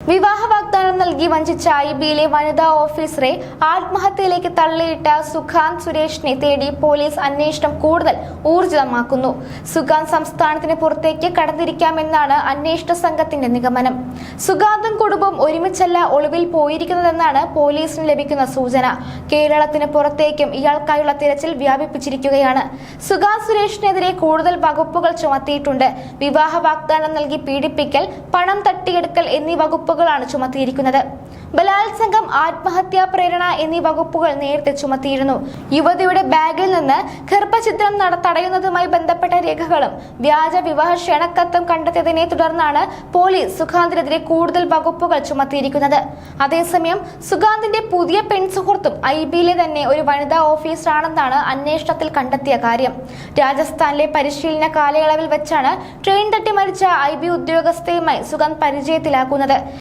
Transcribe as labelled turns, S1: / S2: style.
S1: വിവാഹ വാഗ്ദാനം നൽകി വഞ്ചിച്ച ഐബിയിലെ വനിതാ ഓഫീസറെ ആത്മഹത്യയിലേക്ക് തള്ളിയിട്ട സുഖാന്ത് സുരേഷിനെ തേടി പോലീസ് അന്വേഷണം കൂടുതൽ ഊർജിതമാക്കുന്നു. സുഖാന്ത് സംസ്ഥാനത്തിന് പുറത്തേക്ക് കടന്നിരിക്കാമെന്നാണ് അന്വേഷണ സംഘത്തിന്റെ നിഗമനം. സുഖാന്തും കുടുംബം ഒരുമിച്ചല്ല ഒളിവിൽ പോയിരിക്കുന്നതെന്നാണ് പോലീസിന് ലഭിക്കുന്ന സൂചന. കേരളത്തിന് പുറത്തേക്കും ഇയാൾക്കായുള്ള തിരച്ചിൽ വ്യാപിപ്പിച്ചിരിക്കുകയാണ്. സുഖാന്ത് സുരേഷിനെതിരെ കൂടുതൽ വകുപ്പുകൾ ചുമത്തിയിട്ടുണ്ട്. വിവാഹ വാഗ്ദാനം നൽകി പീഡിപ്പിക്കൽ, പണം തട്ടിയെടുക്കൽ എന്നീ വകുപ്പുകളാണ് ചുമത്തിയിരിക്കുന്നത്. ബലാത്സംഗം, ആത്മഹത്യാ പ്രേരണ എന്നീ വകുപ്പുകൾ നേരത്തെ ചുമത്തിയിരുന്നു. യുവതിയുടെ ബാഗിൽ നിന്ന് ഗർഭഛിദ്രം തടയുന്നതുമായി ബന്ധപ്പെട്ട രേഖകളും വ്യാജ വിവാഹ ക്ഷണക്കത്തും കണ്ടെത്തിയതിനെ തുടർന്നാണ് പോലീസ് സുഖാന്തിനെതിരെ കൂടുതൽ വകുപ്പുകൾ ചുമത്തിയിരിക്കുന്നത്. അതേസമയം സുഖാന്തിന്റെ പുതിയ പെൺസുഹൃത്തും ഐബിയിലെ തന്നെ ഒരു വനിതാ ഓഫീസറാണെന്നാണ് അന്വേഷണത്തിൽ കണ്ടെത്തിയ കാര്യം. രാജസ്ഥാനിലെ പരിശീലന കാലയളവിൽ വെച്ചാണ് ട്രെയിൻ തട്ടി മരിച്ച ഐബി ഉദ്യോഗസ്ഥയുമായി സുഖാന്ത് പരിചയത്തിലാക്കുന്നത്.